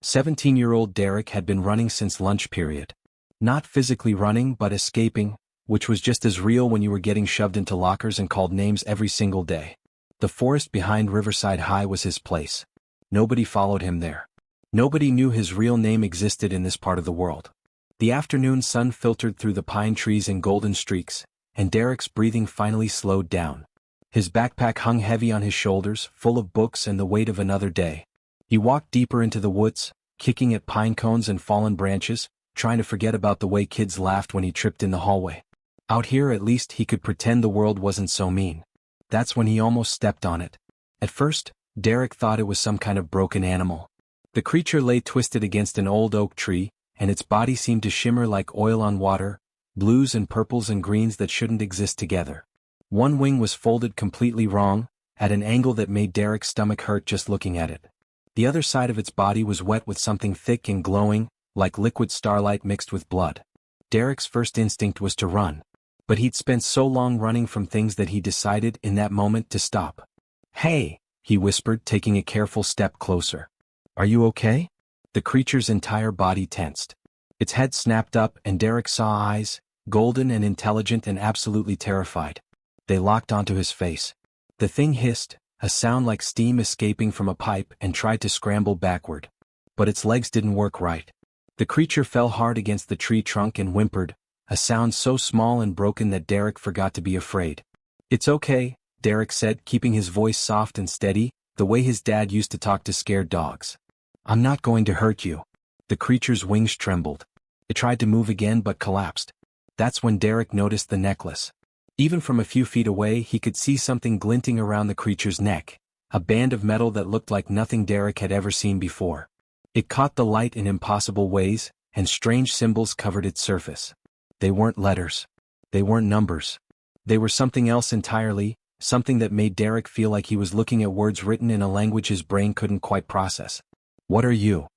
17-year-old Derek had been running since lunch period. Not physically running but escaping, which was just as real when you were getting shoved into lockers and called names every single day. The forest behind Riverside High was his place. Nobody followed him there. Nobody knew his real name existed in this part of the world. The afternoon sun filtered through the pine trees in golden streaks, and Derek's breathing finally slowed down. His backpack hung heavy on his shoulders, full of books and the weight of another day. He walked deeper into the woods, kicking at pine cones and fallen branches, trying to forget about the way kids laughed when he tripped in the hallway. Out here at least he could pretend the world wasn't so mean. That's when he almost stepped on it. At first, Derek thought it was some kind of broken animal. The creature lay twisted against an old oak tree, and its body seemed to shimmer like oil on water, blues and purples and greens that shouldn't exist together. One wing was folded completely wrong, at an angle that made Derek's stomach hurt just looking at it. The other side of its body was wet with something thick and glowing, like liquid starlight mixed with blood. Derek's first instinct was to run. But he'd spent so long running from things that he decided in that moment to stop. "Hey," he whispered, taking a careful step closer. "Are you okay?" The creature's entire body tensed. Its head snapped up and Derek saw eyes, golden and intelligent and absolutely terrified. They locked onto his face. The thing hissed, a sound like steam escaping from a pipe, and tried to scramble backward. But its legs didn't work right. The creature fell hard against the tree trunk and whimpered, a sound so small and broken that Derek forgot to be afraid. "It's okay," Derek said, keeping his voice soft and steady, the way his dad used to talk to scared dogs. "I'm not going to hurt you." The creature's wings trembled. It tried to move again but collapsed. That's when Derek noticed the necklace. Even from a few feet away he could see something glinting around the creature's neck, a band of metal that looked like nothing Derek had ever seen before. It caught the light in impossible ways, and strange symbols covered its surface. They weren't letters. They weren't numbers. They were something else entirely, something that made Derek feel like he was looking at words written in a language his brain couldn't quite process. "What are you?"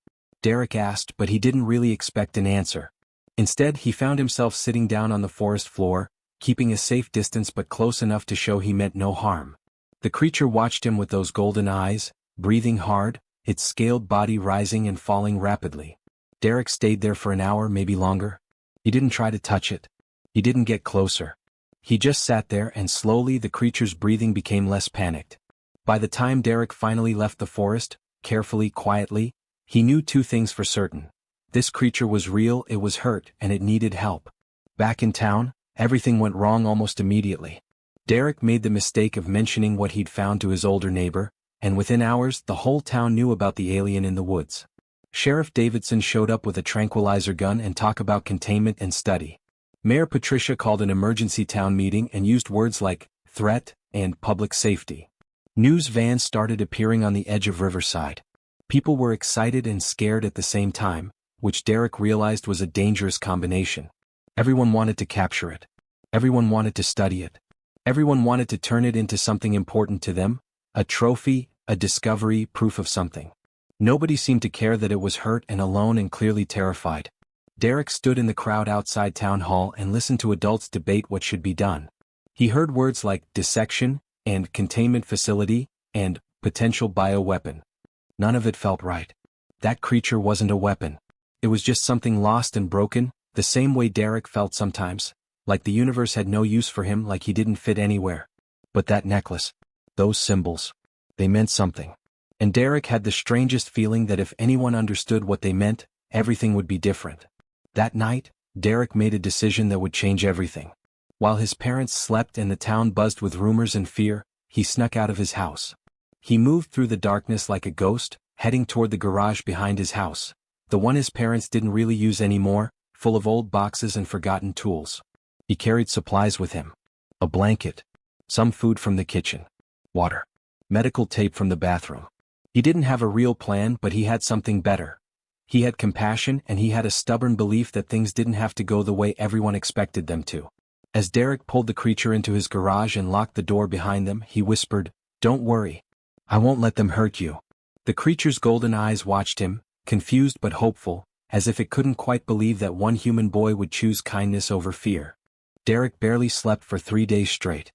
Derek asked, but he didn't really expect an answer. Instead he found himself sitting down on the forest floor, keeping a safe distance but close enough to show he meant no harm. The creature watched him with those golden eyes, breathing hard, its scaled body rising and falling rapidly. Derek stayed there for an hour, maybe longer. He didn't try to touch it. He didn't get closer. He just sat there, and slowly the creature's breathing became less panicked. By the time Derek finally left the forest, carefully, quietly, he knew two things for certain. This creature was real, it was hurt, and it needed help. Back in town, everything went wrong almost immediately. Derek made the mistake of mentioning what he'd found to his older neighbor, and within hours the whole town knew about the alien in the woods. Sheriff Davidson showed up with a tranquilizer gun and talk about containment and study. Mayor Patricia called an emergency town meeting and used words like threat and public safety. News vans started appearing on the edge of Riverside. People were excited and scared at the same time, which Derek realized was a dangerous combination. Everyone wanted to capture it. Everyone wanted to study it. Everyone wanted to turn it into something important to them, a trophy, a discovery, proof of something. Nobody seemed to care that it was hurt and alone and clearly terrified. Derek stood in the crowd outside town hall and listened to adults debate what should be done. He heard words like dissection, and containment facility, and potential bioweapon. None of it felt right. That creature wasn't a weapon. It was just something lost and broken, the same way Derek felt sometimes, like the universe had no use for him, like he didn't fit anywhere. But that necklace, those symbols, they meant something. And Derek had the strangest feeling that if anyone understood what they meant, everything would be different. That night, Derek made a decision that would change everything. While his parents slept and the town buzzed with rumors and fear, he snuck out of his house. He moved through the darkness like a ghost, heading toward the garage behind his house, the one his parents didn't really use anymore, full of old boxes and forgotten tools. He carried supplies with him. A blanket, some food from the kitchen, water, medical tape from the bathroom. He didn't have a real plan, but he had something better. He had compassion, and he had a stubborn belief that things didn't have to go the way everyone expected them to. As Derek pulled the creature into his garage and locked the door behind them, he whispered, "Don't worry. I won't let them hurt you." The creature's golden eyes watched him, confused but hopeful, as if it couldn't quite believe that one human boy would choose kindness over fear. Derek barely slept for 3 days straight.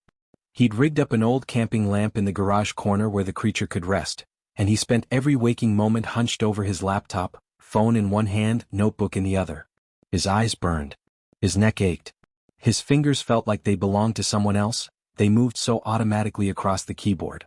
He'd rigged up an old camping lamp in the garage corner where the creature could rest, and he spent every waking moment hunched over his laptop, phone in one hand, notebook in the other. His eyes burned. His neck ached. His fingers felt like they belonged to someone else, they moved so automatically across the keyboard.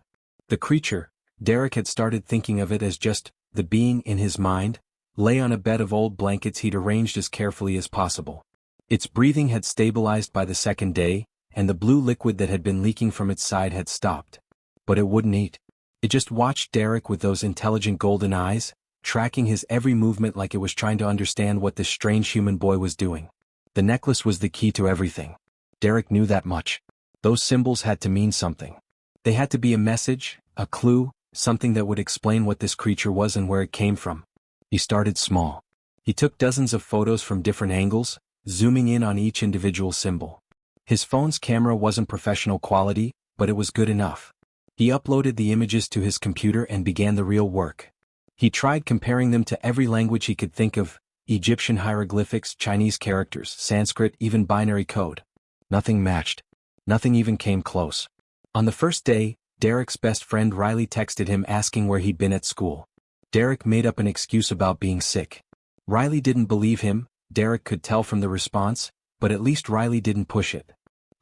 The creature, Derek had started thinking of it as just the being in his mind, lay on a bed of old blankets he'd arranged as carefully as possible. Its breathing had stabilized by the second day, and the blue liquid that had been leaking from its side had stopped. But it wouldn't eat. It just watched Derek with those intelligent golden eyes, tracking his every movement like it was trying to understand what this strange human boy was doing. The necklace was the key to everything. Derek knew that much. Those symbols had to mean something. They had to be a message, a clue, something that would explain what this creature was and where it came from. He started small. He took dozens of photos from different angles, zooming in on each individual symbol. His phone's camera wasn't professional quality, but it was good enough. He uploaded the images to his computer and began the real work. He tried comparing them to every language he could think of: Egyptian hieroglyphics, Chinese characters, Sanskrit, even binary code. Nothing matched. Nothing even came close. On the first day, Derek's best friend Riley texted him asking where he'd been at school. Derek made up an excuse about being sick. Riley didn't believe him, Derek could tell from the response, but at least Riley didn't push it.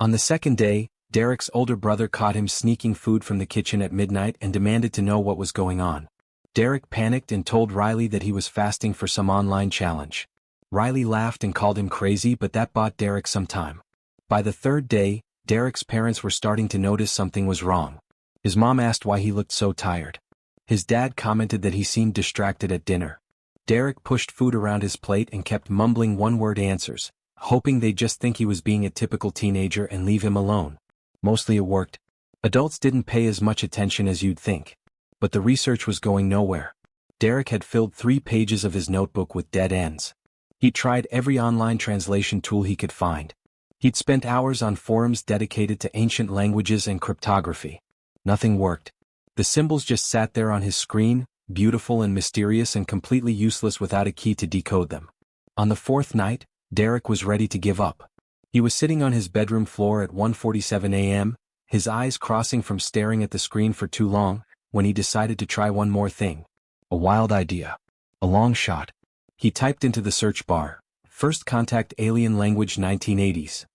On the second day, Derek's older brother caught him sneaking food from the kitchen at midnight and demanded to know what was going on. Derek panicked and told Riley that he was fasting for some online challenge. Riley laughed and called him crazy, but that bought Derek some time. By the third day, Derek's parents were starting to notice something was wrong. His mom asked why he looked so tired. His dad commented that he seemed distracted at dinner. Derek pushed food around his plate and kept mumbling one-word answers, hoping they'd just think he was being a typical teenager and leave him alone. Mostly it worked. Adults didn't pay as much attention as you'd think. But the research was going nowhere. Derek had filled 3 pages of his notebook with dead ends. He'd tried every online translation tool he could find. He'd spent hours on forums dedicated to ancient languages and cryptography. Nothing worked. The symbols just sat there on his screen, beautiful and mysterious and completely useless without a key to decode them. On the 4th night, Derek was ready to give up. He was sitting on his bedroom floor at 1:47 a.m., his eyes crossing from staring at the screen for too long, when he decided to try one more thing. A wild idea. A long shot. He typed into the search bar, "First contact alien language 1980s.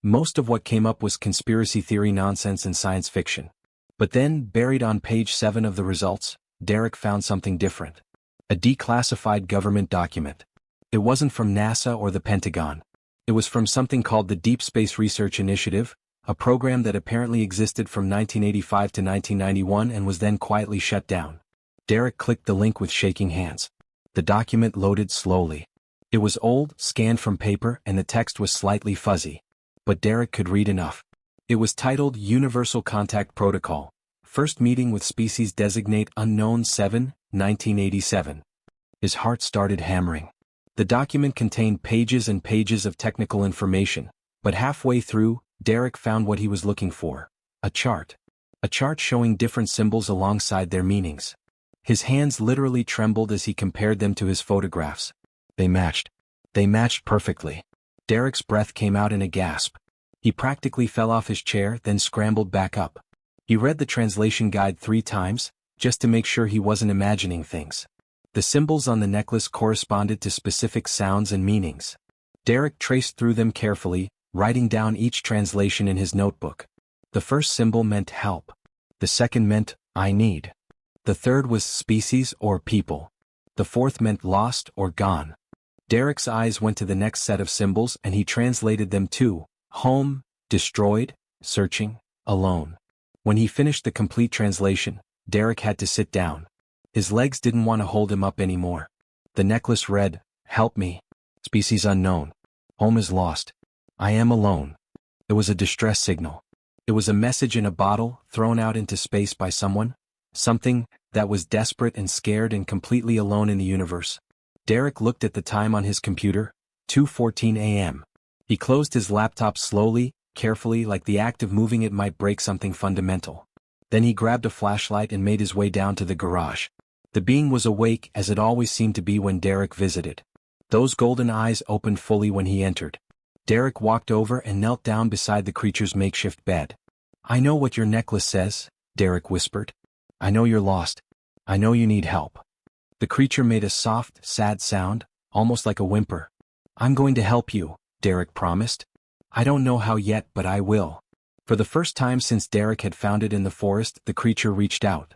Most of what came up was conspiracy theory nonsense and science fiction. But then, buried on page 7 of the results, Derek found something different. A declassified government document. It wasn't from NASA or the Pentagon. It was from something called the Deep Space Research Initiative, a program that apparently existed from 1985 to 1991 and was then quietly shut down. Derek clicked the link with shaking hands. The document loaded slowly. It was old, scanned from paper, and the text was slightly fuzzy. But Derek could read enough. It was titled Universal Contact Protocol, First Meeting with Species Designate Unknown 7, 1987. His heart started hammering. The document contained pages and pages of technical information, but halfway through, Derek found what he was looking for. A chart. A chart showing different symbols alongside their meanings. His hands literally trembled as he compared them to his photographs. They matched. They matched perfectly. Derek's breath came out in a gasp. He practically fell off his chair, then scrambled back up. He read the translation guide 3 times, just to make sure he wasn't imagining things. The symbols on the necklace corresponded to specific sounds and meanings. Derek traced through them carefully, writing down each translation in his notebook. The first symbol meant help. The second meant, I need. The third was species or people. The fourth meant lost or gone. Derek's eyes went to the next set of symbols and he translated them to home, destroyed, searching, alone. When he finished the complete translation, Derek had to sit down. His legs didn't want to hold him up anymore. The necklace read, help me. Species unknown. Home is lost. I am alone. It was a distress signal. It was a message in a bottle, thrown out into space by someone. Something that was desperate and scared and completely alone in the universe. Derek looked at the time on his computer, 2:14 a.m. He closed his laptop slowly, carefully, like the act of moving it might break something fundamental. Then he grabbed a flashlight and made his way down to the garage. The being was awake, as it always seemed to be when Derek visited. Those golden eyes opened fully when he entered. Derek walked over and knelt down beside the creature's makeshift bed. I know what your necklace says, Derek whispered. I know you're lost. I know you need help. The creature made a soft, sad sound, almost like a whimper. I'm going to help you, Derek promised. I don't know how yet, but I will. For the first time since Derek had found it in the forest, the creature reached out.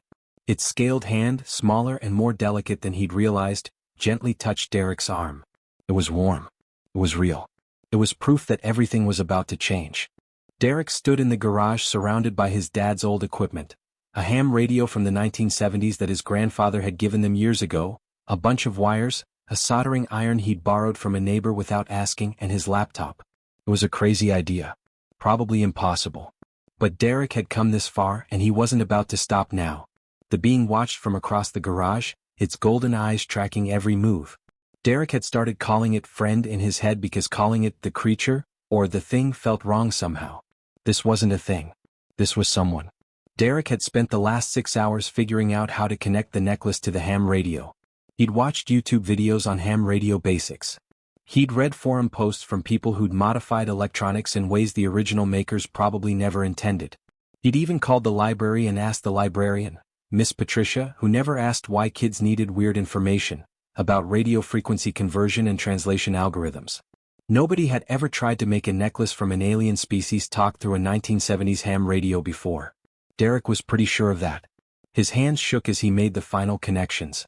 Its scaled hand, smaller and more delicate than he'd realized, gently touched Derek's arm. It was warm. It was real. It was proof that everything was about to change. Derek stood in the garage surrounded by his dad's old equipment. A ham radio from the 1970s that his grandfather had given them years ago, a bunch of wires, a soldering iron he'd borrowed from a neighbor without asking, and his laptop. It was a crazy idea. Probably impossible. But Derek had come this far and he wasn't about to stop now. The being watched from across the garage, its golden eyes tracking every move. Derek had started calling it friend in his head because calling it the creature, or the thing, felt wrong somehow. This wasn't a thing. This was someone. Derek had spent the last 6 hours figuring out how to connect the necklace to the ham radio. He'd watched YouTube videos on ham radio basics. He'd read forum posts from people who'd modified electronics in ways the original makers probably never intended. He'd even called the library and asked the librarian, Miss Patricia, who never asked why kids needed weird information, about radio frequency conversion and translation algorithms. Nobody had ever tried to make a necklace from an alien species talk through a 1970s ham radio before. Derek was pretty sure of that. His hands shook as he made the final connections.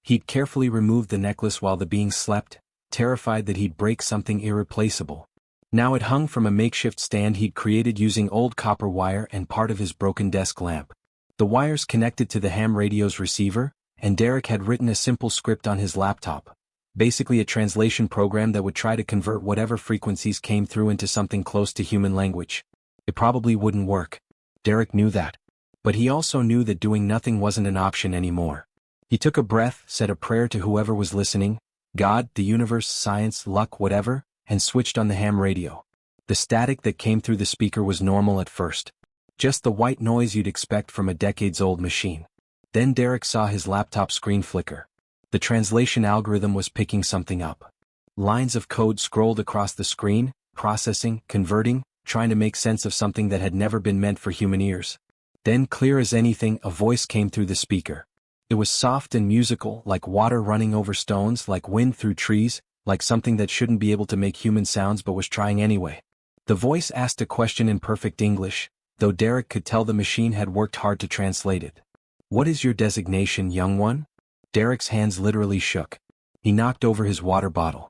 He'd carefully removed the necklace while the being slept, terrified that he'd break something irreplaceable. Now it hung from a makeshift stand he'd created using old copper wire and part of his broken desk lamp. The wires connected to the ham radio's receiver, and Derek had written a simple script on his laptop. Basically a translation program that would try to convert whatever frequencies came through into something close to human language. It probably wouldn't work. Derek knew that. But he also knew that doing nothing wasn't an option anymore. He took a breath, said a prayer to whoever was listening, God, the universe, science, luck, whatever, and switched on the ham radio. The static that came through the speaker was normal at first. Just the white noise you'd expect from a decades-old machine. Then Derek saw his laptop screen flicker. The translation algorithm was picking something up. Lines of code scrolled across the screen, processing, converting, trying to make sense of something that had never been meant for human ears. Then, clear as anything, a voice came through the speaker. It was soft and musical, like water running over stones, like wind through trees, like something that shouldn't be able to make human sounds but was trying anyway. The voice asked a question in perfect English, though Derek could tell the machine had worked hard to translate it. What is your designation, young one? Derek's hands literally shook. He knocked over his water bottle.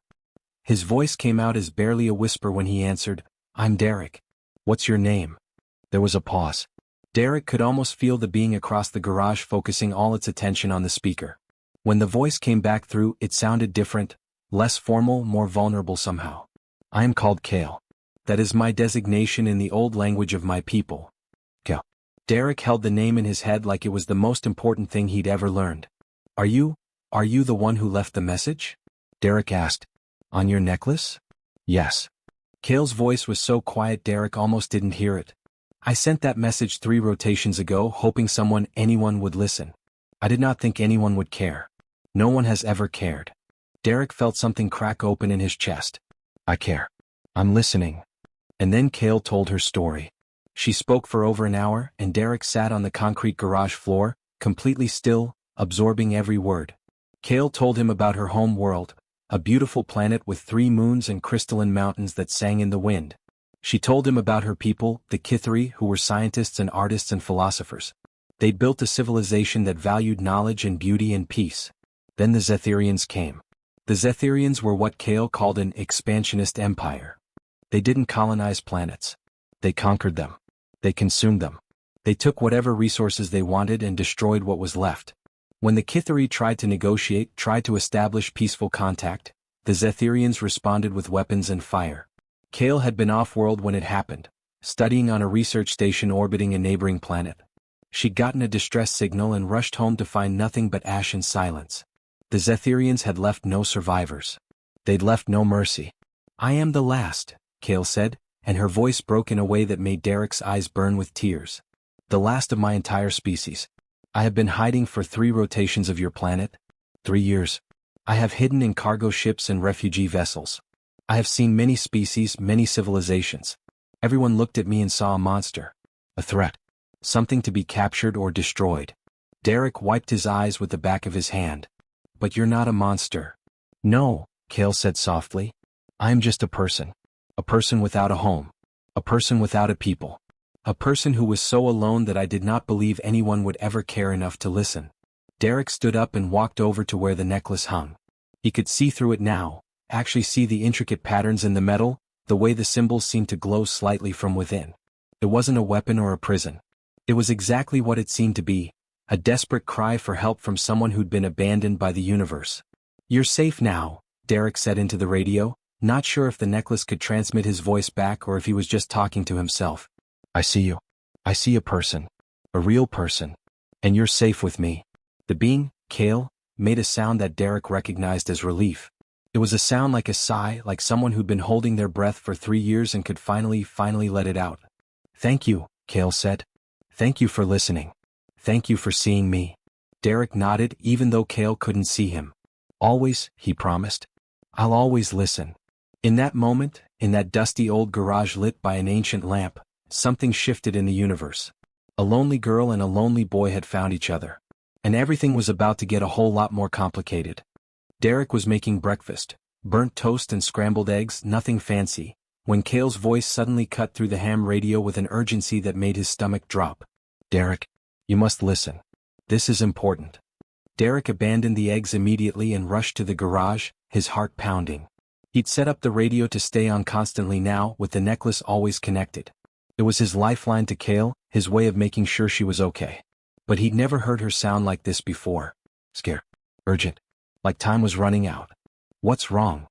His voice came out as barely a whisper when he answered, I'm Derek. What's your name? There was a pause. Derek could almost feel the being across the garage focusing all its attention on the speaker. When the voice came back through, it sounded different, less formal, more vulnerable somehow. I am called Kale. That is my designation in the old language of my people. Kale. Derek held the name in his head like it was the most important thing he'd ever learned. Are you the one who left the message? Derek asked. On your necklace? Yes. Kale's voice was so quiet Derek almost didn't hear it. I sent that message 3 rotations ago hoping anyone would listen. I did not think anyone would care. No one has ever cared. Derek felt something crack open in his chest. I care. I'm listening. And then Kale told her story. She spoke for over an hour and Derek sat on the concrete garage floor, completely still, absorbing every word. Kale told him about her home world, a beautiful planet with 3 moons and crystalline mountains that sang in the wind. She told him about her people, the Kithari, who were scientists and artists and philosophers. They'd built a civilization that valued knowledge and beauty and peace. Then the Zetherians came. The Zetherians were what Kale called an expansionist empire. They didn't colonize planets. They conquered them. They consumed them. They took whatever resources they wanted and destroyed what was left. When the Kithari tried to negotiate, tried to establish peaceful contact, the Zetherians responded with weapons and fire. Kale had been off-world when it happened, studying on a research station orbiting a neighboring planet. She'd gotten a distress signal and rushed home to find nothing but ash and silence. The Zetherians had left no survivors. They'd left no mercy. I am the last, Kale said, and her voice broke in a way that made Derek's eyes burn with tears. The last of my entire species. I have been hiding for 3 rotations of your planet. 3 years. I have hidden in cargo ships and refugee vessels. I have seen many species, many civilizations. Everyone looked at me and saw a monster. A threat. Something to be captured or destroyed. Derek wiped his eyes with the back of his hand. But you're not a monster. No, Cale said softly. I'm just a person. A person without a home. A person without a people. A person who was so alone that I did not believe anyone would ever care enough to listen. Derek stood up and walked over to where the necklace hung. He could see through it now, actually see the intricate patterns in the metal, the way the symbols seemed to glow slightly from within. It wasn't a weapon or a prison. It was exactly what it seemed to be, a desperate cry for help from someone who'd been abandoned by the universe. You're safe now, Derek said into the radio, not sure if the necklace could transmit his voice back or if he was just talking to himself. I see you. I see a person. A real person. And you're safe with me. The being, Cale, made a sound that Derek recognized as relief. It was a sound like a sigh, like someone who'd been holding their breath for 3 years and could finally let it out. Thank you, Cale said. Thank you for listening. Thank you for seeing me. Derek nodded even though Cale couldn't see him. Always, he promised. I'll always listen. In that moment, in that dusty old garage lit by an ancient lamp, something shifted in the universe. A lonely girl and a lonely boy had found each other. And everything was about to get a whole lot more complicated. Derek was making breakfast, burnt toast and scrambled eggs, nothing fancy, when Cale's voice suddenly cut through the ham radio with an urgency that made his stomach drop. Derek, you must listen. This is important. Derek abandoned the eggs immediately and rushed to the garage, his heart pounding. He'd set up the radio to stay on constantly now, with the necklace always connected. It was his lifeline to Cale, his way of making sure she was okay. But he'd never heard her sound like this before. Scared. Urgent. Like time was running out. What's wrong?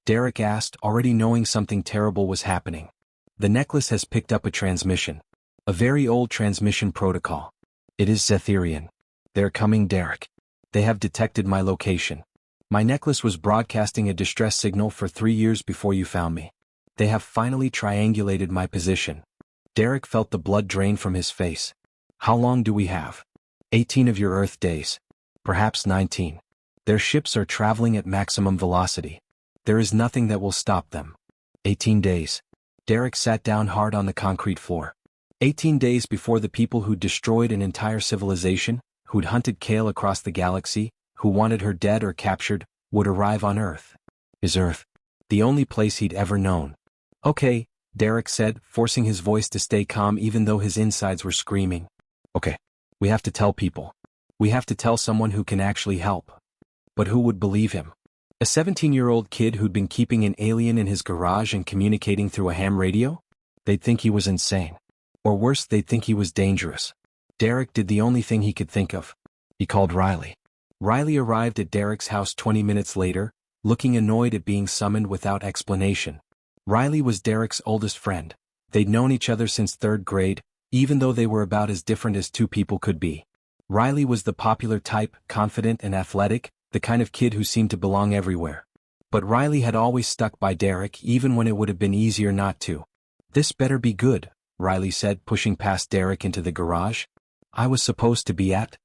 Derek asked, already knowing something terrible was happening. The necklace has picked up a transmission. A very old transmission protocol. It is Zetherian. They're coming, Derek. They have detected my location. My necklace was broadcasting a distress signal for 3 years before you found me. They have finally triangulated my position. Derek felt the blood drain from his face. How long do we have? 18 of your Earth days. Perhaps 19. Their ships are traveling at maximum velocity. There is nothing that will stop them. 18 days. Derek sat down hard on the concrete floor. 18 days before the people who'd destroyed an entire civilization, who'd hunted Cale across the galaxy, who wanted her dead or captured, would arrive on Earth. Is Earth the only place he'd ever known? Okay, Derek said, forcing his voice to stay calm even though his insides were screaming. Okay, we have to tell people. We have to tell someone who can actually help. But who would believe him? A 17-year-old kid who'd been keeping an alien in his garage and communicating through a ham radio? They'd think he was insane. Or worse, they'd think he was dangerous. Derek did the only thing he could think of. He called Riley. Riley arrived at Derek's house 20 minutes later, looking annoyed at being summoned without explanation. Riley was Derek's oldest friend. They'd known each other since 3rd grade, even though they were about as different as two people could be. Riley was the popular type, confident and athletic, the kind of kid who seemed to belong everywhere. But Riley had always stuck by Derek even when it would have been easier not to. This better be good, Riley said, pushing past Derek into the garage. I was supposed to be at?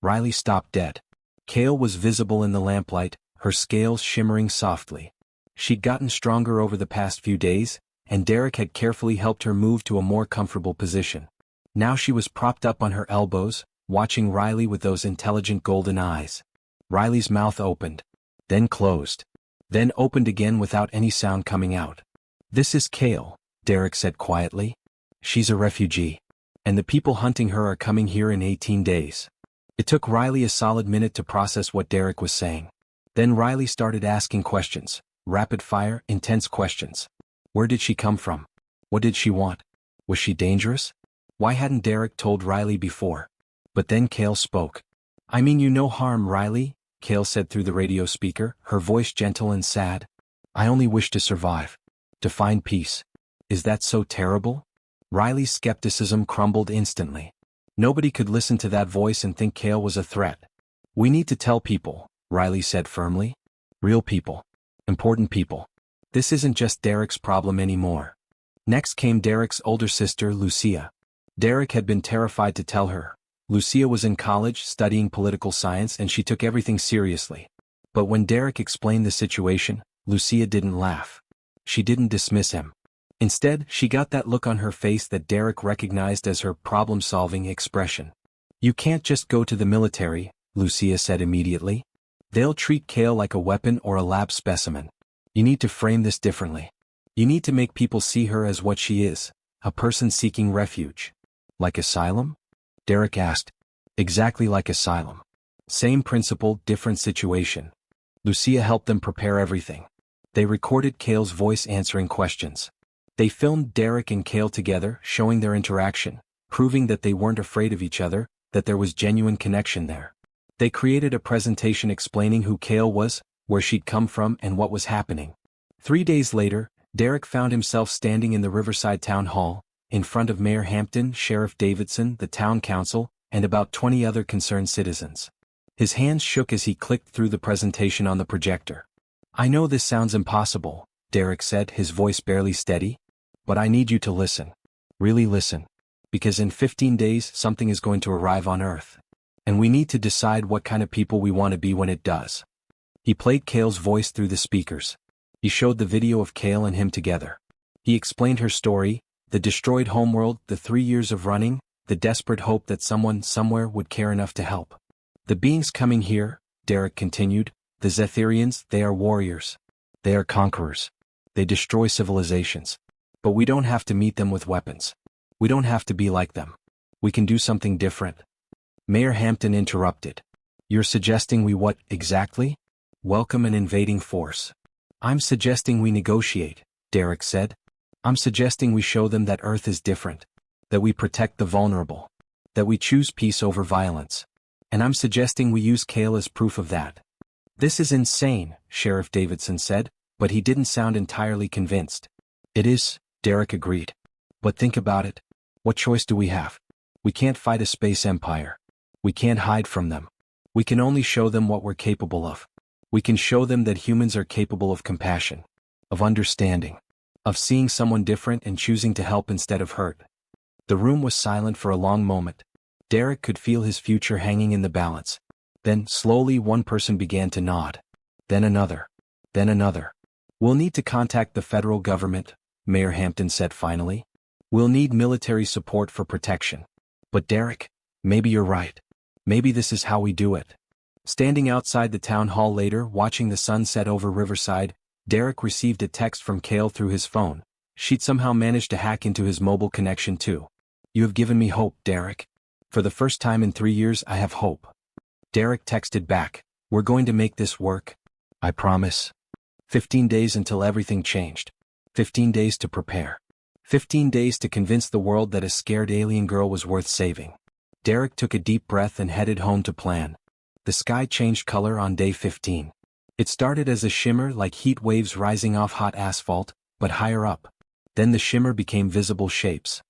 Riley stopped dead. Cale was visible in the lamplight, her scales shimmering softly. She'd gotten stronger over the past few days, and Derek had carefully helped her move to a more comfortable position. Now she was propped up on her elbows, watching Riley with those intelligent golden eyes. Riley's mouth opened, then closed, then opened again without any sound coming out. This is Cale, Derek said quietly. She's a refugee. And the people hunting her are coming here in 18 days. It took Riley a solid minute to process what Derek was saying. Then Riley started asking questions, rapid-fire, intense questions. Where did she come from? What did she want? Was she dangerous? Why hadn't Derek told Riley before? But then Cale spoke. I mean you no harm, Riley, Cale said through the radio speaker, her voice gentle and sad. I only wish to survive. To find peace. Is that so terrible? Riley's skepticism crumbled instantly. Nobody could listen to that voice and think Cale was a threat. We need to tell people, Riley said firmly. Real people. Important people. This isn't just Derek's problem anymore. Next came Derek's older sister, Lucia. Derek had been terrified to tell her. Lucia was in college studying political science and she took everything seriously. But when Derek explained the situation, Lucia didn't laugh. She didn't dismiss him. Instead, she got that look on her face that Derek recognized as her problem-solving expression. You can't just go to the military, Lucia said immediately. They'll treat Kale like a weapon or a lab specimen. You need to frame this differently. You need to make people see her as what she is, a person seeking refuge. Like asylum? Derek asked. Exactly like asylum. Same principle, different situation. Lucia helped them prepare everything. They recorded Kale's voice answering questions. They filmed Derek and Kale together, showing their interaction, proving that they weren't afraid of each other, that there was genuine connection there. They created a presentation explaining who Kale was, where she'd come from and what was happening. 3 days later, Derek found himself standing in the Riverside Town Hall, in front of Mayor Hampton, Sheriff Davidson, the town council, and about 20 other concerned citizens. His hands shook as he clicked through the presentation on the projector. I know this sounds impossible, Derek said, his voice barely steady, but I need you to listen. Really listen. Because in 15 days something is going to arrive on Earth. And we need to decide what kind of people we want to be when it does. He played Kale's voice through the speakers. He showed the video of Kale and him together. He explained her story, the destroyed homeworld, the 3 years of running, the desperate hope that someone somewhere would care enough to help. The beings coming here, Derek continued, the Zetherians, they are warriors. They are conquerors. They destroy civilizations. But we don't have to meet them with weapons. We don't have to be like them. We can do something different. Mayor Hampton interrupted. You're suggesting we what, exactly? Welcome an invading force. I'm suggesting we negotiate, Derek said. I'm suggesting we show them that Earth is different. That we protect the vulnerable. That we choose peace over violence. And I'm suggesting we use Kale as proof of that. This is insane, Sheriff Davidson said, but he didn't sound entirely convinced. It is, Derek agreed. But think about it. What choice do we have? We can't fight a space empire. We can't hide from them. We can only show them what we're capable of. We can show them that humans are capable of compassion, of understanding, of seeing someone different and choosing to help instead of hurt. The room was silent for a long moment. Derek could feel his future hanging in the balance. Then, slowly, one person began to nod. Then another. Then another. We'll need to contact the federal government, Mayor Hampton said finally. We'll need military support for protection. But Derek, maybe you're right. Maybe this is how we do it. Standing outside the town hall later, watching the sun set over Riverside, Derek received a text from Kale through his phone. She'd somehow managed to hack into his mobile connection too. You have given me hope, Derek. For the first time in 3 years I have hope. Derek texted back, we're going to make this work. I promise. 15 days until everything changed. 15 days to prepare. 15 days to convince the world that a scared alien girl was worth saving. Derek took a deep breath and headed home to plan. The sky changed color on day 15. It started as a shimmer like heat waves rising off hot asphalt, but higher up. Then the shimmer became visible shapes.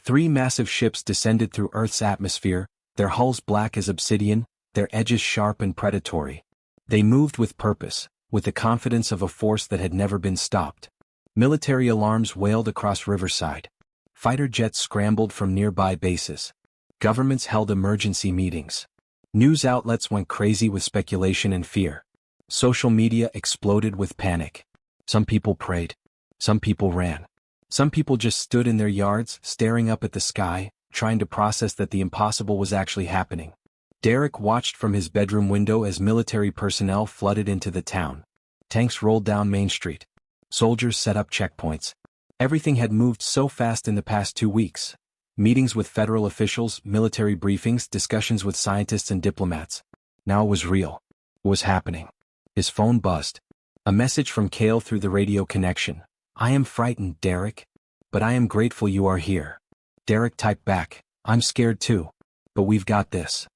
3 massive ships descended through Earth's atmosphere, their hulls black as obsidian, their edges sharp and predatory. They moved with purpose, with the confidence of a force that had never been stopped. Military alarms wailed across Riverside. Fighter jets scrambled from nearby bases. Governments held emergency meetings. News outlets went crazy with speculation and fear. Social media exploded with panic. Some people prayed. Some people ran. Some people just stood in their yards, staring up at the sky, trying to process that the impossible was actually happening. Derek watched from his bedroom window as military personnel flooded into the town. Tanks rolled down Main Street. Soldiers set up checkpoints. Everything had moved so fast in the past 2 weeks. Meetings with federal officials, military briefings, discussions with scientists and diplomats. Now it was real. It was happening. His phone buzzed. A message from Kale through the radio connection. I am frightened, Derek. But I am grateful you are here. Derek typed back, I'm scared too. But we've got this.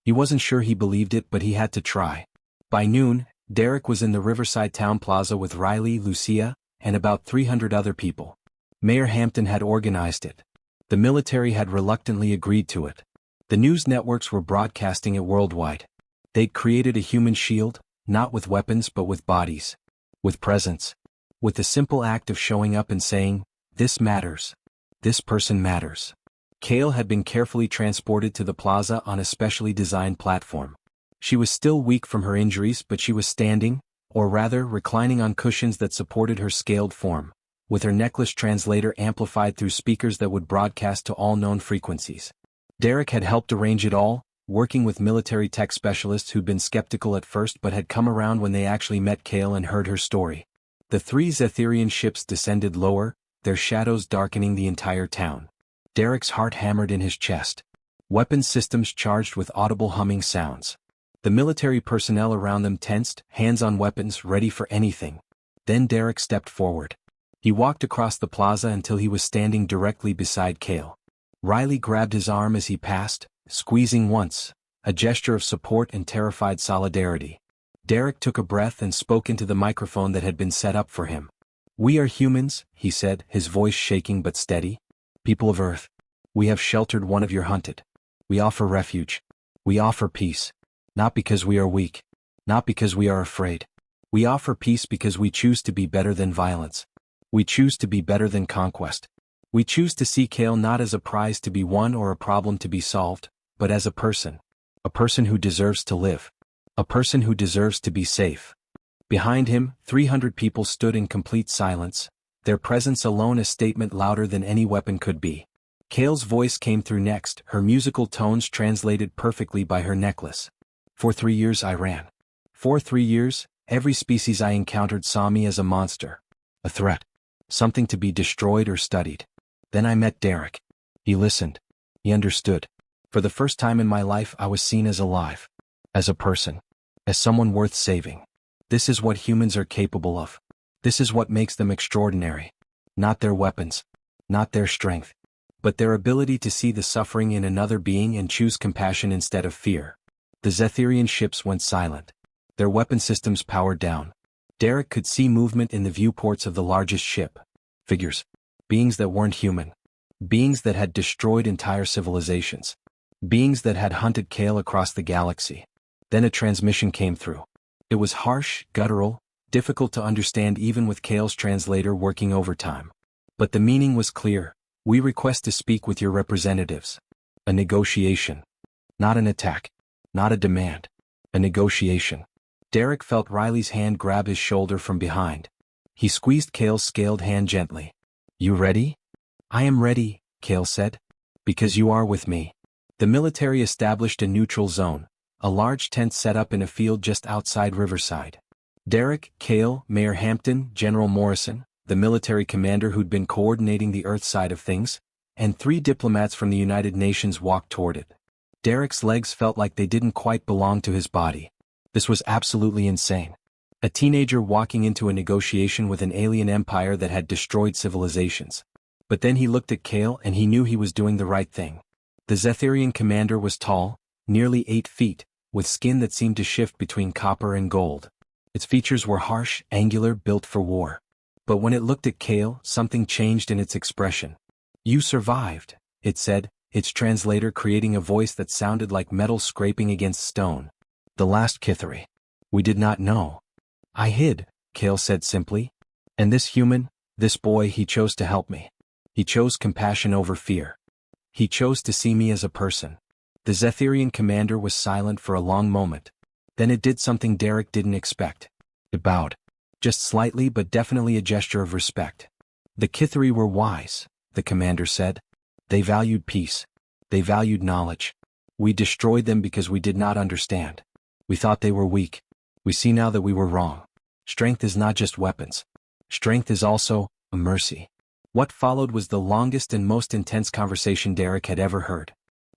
He wasn't sure he believed it, but he had to try. By noon, Derek was in the Riverside Town Plaza with Riley, Lucia, and about 300 other people. Mayor Hampton had organized it. The military had reluctantly agreed to it. The news networks were broadcasting it worldwide. They'd created a human shield, not with weapons but with bodies. With presence. With the simple act of showing up and saying, this matters. This person matters. Kale had been carefully transported to the plaza on a specially designed platform. She was still weak from her injuries, but she was standing, or rather reclining on cushions that supported her scaled form, with her necklace translator amplified through speakers that would broadcast to all known frequencies. Derek had helped arrange it all, working with military tech specialists who'd been skeptical at first but had come around when they actually met Kale and heard her story. The 3 Zetherian ships descended lower, their shadows darkening the entire town. Derek's heart hammered in his chest. Weapons systems charged with audible humming sounds. The military personnel around them tensed, hands on weapons, ready for anything. Then Derek stepped forward. He walked across the plaza until he was standing directly beside Kale. Riley grabbed his arm as he passed, squeezing once, a gesture of support and terrified solidarity. Derek took a breath and spoke into the microphone that had been set up for him. "We are humans," he said, his voice shaking but steady. "People of Earth. We have sheltered one of your hunted. We offer refuge. We offer peace. Not because we are weak. Not because we are afraid. We offer peace because we choose to be better than violence. We choose to be better than conquest. We choose to see Kale not as a prize to be won or a problem to be solved, but as a person. A person who deserves to live. A person who deserves to be safe." Behind him, 300 people stood in complete silence, their presence alone a statement louder than any weapon could be. Kale's voice came through next, her musical tones translated perfectly by her necklace. "For 3 years I ran. For 3 years, every species I encountered saw me as a monster. A threat. Something to be destroyed or studied. Then I met Derek. He listened. He understood. For the first time in my life I was seen as alive. As a person. As someone worth saving. This is what humans are capable of. This is what makes them extraordinary. Not their weapons. Not their strength. But their ability to see the suffering in another being and choose compassion instead of fear." The Zetherian ships went silent. Their weapon systems powered down. Derek could see movement in the viewports of the largest ship. Figures. Beings that weren't human. Beings that had destroyed entire civilizations. Beings that had hunted Kale across the galaxy. Then a transmission came through. It was harsh, guttural, difficult to understand even with Kale's translator working overtime. But the meaning was clear. "We request to speak with your representatives." A negotiation. Not an attack. Not a demand. A negotiation. Derek felt Riley's hand grab his shoulder from behind. He squeezed Kale's scaled hand gently. "You ready?" "I am ready," Kale said. "Because you are with me." The military established a neutral zone, a large tent set up in a field just outside Riverside. Derek, Kale, Mayor Hampton, General Morrison, the military commander who'd been coordinating the Earth side of things, and 3 diplomats from the United Nations walked toward it. Derek's legs felt like they didn't quite belong to his body. This was absolutely insane. A teenager walking into a negotiation with an alien empire that had destroyed civilizations. But then he looked at Kale and he knew he was doing the right thing. The Zetherian commander was tall, nearly 8 feet, with skin that seemed to shift between copper and gold. Its features were harsh, angular, built for war. But when it looked at Kale, something changed in its expression. "You survived," it said, its translator creating a voice that sounded like metal scraping against stone. "The last Kithari. We did not know." "I hid," Kale said simply. "And this human, this boy, he chose to help me. He chose compassion over fear. He chose to see me as a person." The Zetherian commander was silent for a long moment. Then it did something Derek didn't expect. It bowed. Just slightly but definitely a gesture of respect. "The Kithari were wise," the commander said. "They valued peace. They valued knowledge. We destroyed them because we did not understand. We thought they were weak. We see now that we were wrong. Strength is not just weapons. Strength is also a mercy." What followed was the longest and most intense conversation Derek had ever heard.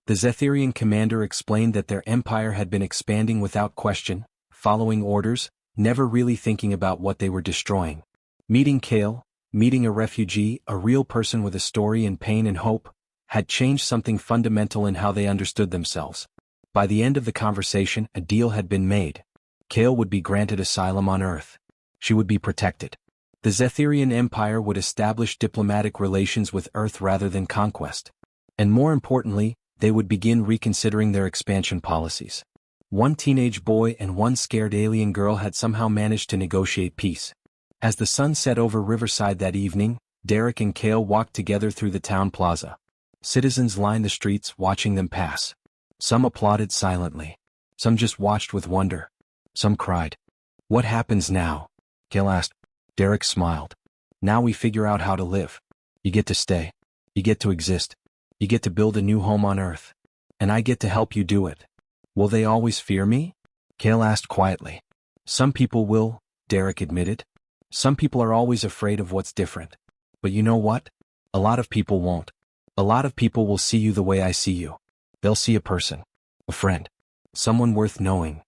The Zetherian commander explained that their empire had been expanding without question, following orders, never really thinking about what they were destroying. Meeting Kale, meeting a refugee, a real person with a story and pain and hope, had changed something fundamental in how they understood themselves. By the end of the conversation, a deal had been made. Kale would be granted asylum on Earth. She would be protected. The Zetherian Empire would establish diplomatic relations with Earth rather than conquest. And more importantly, they would begin reconsidering their expansion policies. One teenage boy and one scared alien girl had somehow managed to negotiate peace. As the sun set over Riverside that evening, Derek and Kale walked together through the town plaza. Citizens lined the streets watching them pass. Some applauded silently. Some just watched with wonder. Some cried. "What happens now?" Kale asked. Derek smiled. "Now we figure out how to live. You get to stay. You get to exist. You get to build a new home on Earth." And I get to help you do it. Will they always fear me? Kale asked quietly. Some people will, Derek admitted. Some people are always afraid of what's different. But you know what? A lot of people won't. A lot of people will see you the way I see you. They'll see a person. A friend. Someone worth knowing.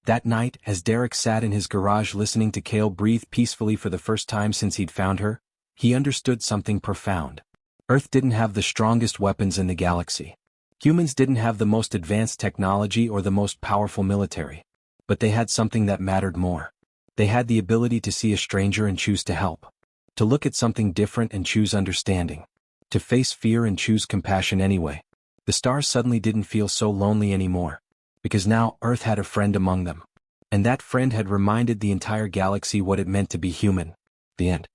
That night, as Derek sat in his garage listening to Kale breathe peacefully for the first time since he'd found her, he understood something profound. Earth didn't have the strongest weapons in the galaxy. Humans didn't have the most advanced technology or the most powerful military. But they had something that mattered more. They had the ability to see a stranger and choose to help. To look at something different and choose understanding. To face fear and choose compassion anyway. The stars suddenly didn't feel so lonely anymore. Because now Earth had a friend among them. And that friend had reminded the entire galaxy what it meant to be human. The end.